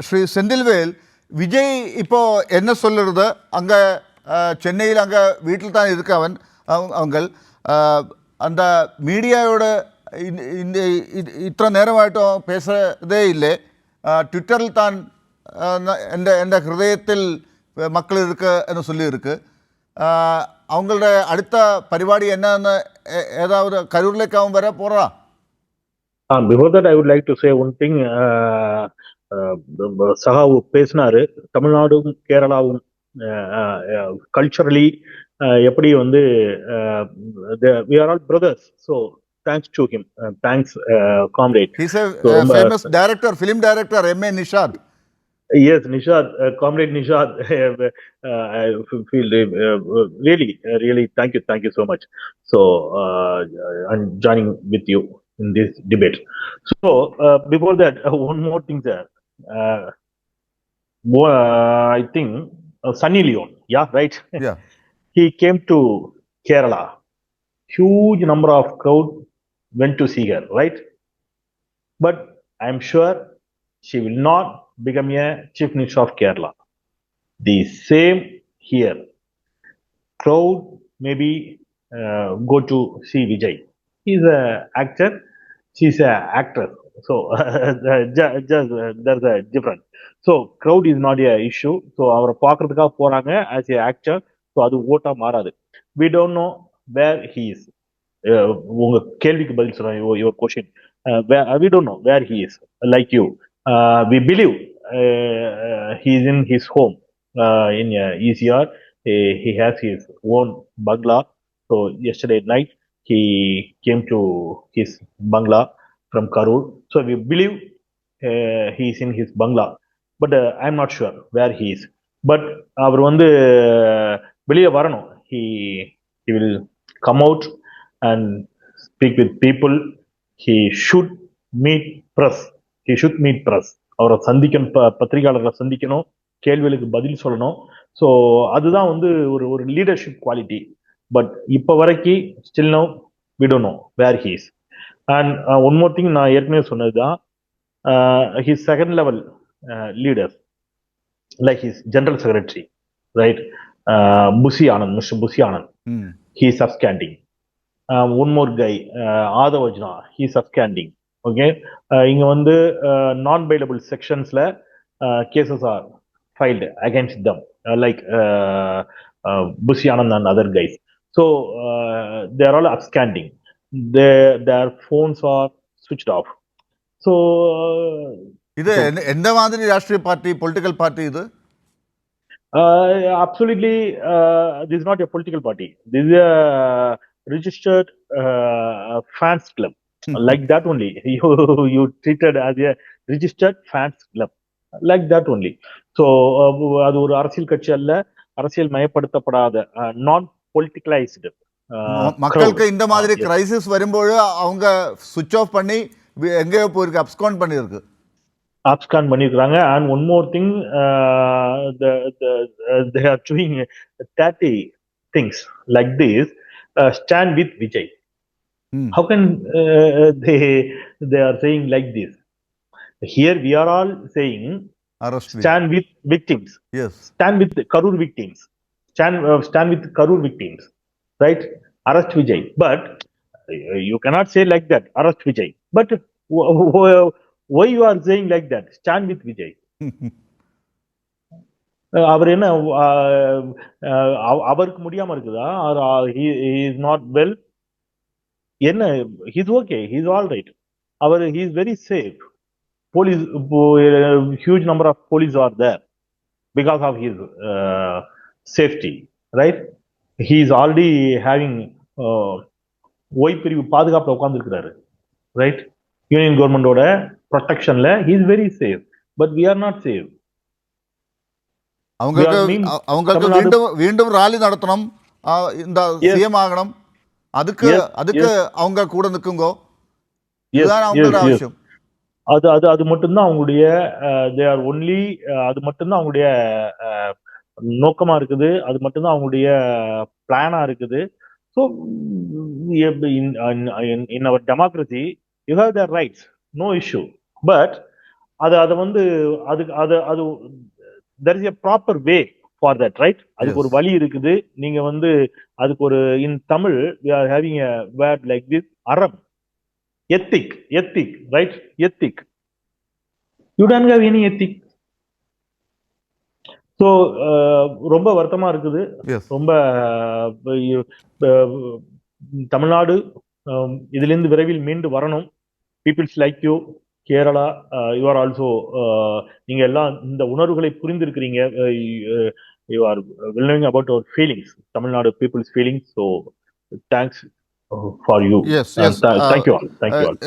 ஸ்ரீ செந்தில்வேல், விஜய் இப்போ என்ன சொல்லுறது? அங்கே சென்னையில் அங்கே வீட்டில் தான் இருக்க அவங்க அந்த மீடியாவோட இந்த இத்தனை நேரமாயிட்டும் பேசுகிறதே இல்லை. ட்விட்டரில் தான் എൻ്റെ ഹൃദയത്തിൽ மக்கள் இருக்கு என்று சொல்லியிருக்கு. அவங்களோட அடுத்த പരിപാടി என்னன்னு ஏதாவது கரூர்லேக்கு அவன் வர போகிறா? Before that, I would like to say one thing. Sakhavu பேசினாரு, தமிழ்நாடும் கேரளாவும் கல்ச்சரலி எப்படி வந்து we are all brothers. So thanks to him. Thanks, comrade. He's a famous director, film director, M.A. Nishad. Yes, Nishad, comrade Nishad. I feel really thank you so much. So I'm joining with you in this debate. So before that, one more thing, sir. I think Sunny Leone, yeah, right? Yeah. He came to Kerala. Huge number of crowd went to see her, right? But I'm sure she will not become a chief minister of Kerala. The same here. Crowd maybe go to see Vijay. He's an actor. She's an actress. So just there's a difference. So crowd is not a issue. So our பார்க்கறதுக்காக போறாங்க as a actor. So அது ஓட்டா மாறாது. We don't know where he is. உங்க கேள்விக்கு பதில் சொல்றேன். Your question. We don't know where he is. Like you, we believe he is in his home in ECR. He has his own bungalow. So yesterday night he came to his bungalow from Karur. So we believe he is in his bungalow, but I'm not sure where he is. But அவர் வந்து வெளியே வரணும். He will come out and speak with people. He should meet press. அவரை சந்திக்கணும், பத்திரிகையாளர்களை சந்திக்கணும், கேள்விகளுக்கு பதில் சொல்லணும். ஸோ அதுதான் வந்து ஒரு லீடர்ஷிப் குவாலிட்டி. பட் இப்போ வரைக்கும் still no we don't know where he is. And one more thing, நான் ஏற்கனவே சொன்னது தான், his second level leaders like his general secretary, right, Bussy Anand, mister Bussy Anand, he is absconding. One more guy, ஆதவஜ்னா, he is absconding. Okay, இங்க வந்து நான் bailable செக்ஷன்ஸ்ல cases are filed against them, like Bussy Anand and other guys. So they are all absconding. Their phones are switched off. So இது எந்த மாதிரி Rashtriya party, political party இது? Absolutely, this is not a political party. This is a registered fans club. Like that only. You treated as a registered fans club. Like that only. So அது ஒரு அரசியல் கட்சி அல்ல, அரசியல் மயப்படுத்தப்படாத, நான் பொலிட்டிகலைஸ்டு. மக்களுக்கு இந்த மாதிரி கிரைசிஸ் வரும்போது அவங்க சுவிட்ச் ஆஃப் பண்ணி எங்கேயோ போயிருக்கு, அப்ஸ்காண்ட் பண்ணியிருக்கு, abscond பண்ணிருக்காங்க. And one more thing, they are doing 30 things like this. Stand with Vijay. How can they are saying like this? Here we are all saying stand with victims. Yes. Stand with Karur victims. Stand with Karur victims. Right? Arrest Vijay. But you cannot say like that. Arrest Vijay. But why you are saying like that? Stand with Vijay. அவர் என்ன, அவருக்கு முடியாம இருக்குதா? he is not well? என்ன, he's okay, he's all right. he is very safe. Police, huge number of police are there because of his safety, right? He is already having ஓய்பிரிவு பாதுகாப்புல உட்கார்ந்து இருக்கிறாரு, right? Union கவர்மெண்டோட ப்ரொடெக்ஷன்ல he is very safe, but we are not safe. அவங்களுக்கு வீண்டும் ராலி நடத்தணும், இந்த CM ஆகணும், அதுக்கு அவங்க கூட நிற்குங்கோ, இதுதான் அவங்களோட அவசியம். அது மட்டும்தான் அவங்களுடைய அது மட்டும்தான் அவங்களுடைய நோக்கமா இருக்குது, அது மட்டும்தான் அவங்களுடைய பிளானா இருக்குது. So in our democracy you have the rights, no issue, but அதை வந்து அதுக்கு அது there is a proper way for that, right? அதுக்கு ஒரு வழி இருக்குது. நீங்க வந்து அதுக்கு ஒரு இன் Tamil we are having a word like this, அறம், ethic, right? Ethic. You don't have any ethic. So ரொம்ப வருத்தமா இருக்குது. ரொம்ப தமிழ்நாடு இதிலிருந்து விரைவில் மீண்டு வரணும். Peoples like you, Kerala, you are also, நீங்க எல்லாம் இந்த உணர்வுகளை புரிந்திருக்கிறீங்க. You are well knowing about our feelings, Tamil Nadu peoples feelings. So thanks for you. Yes, yes. Thank you all.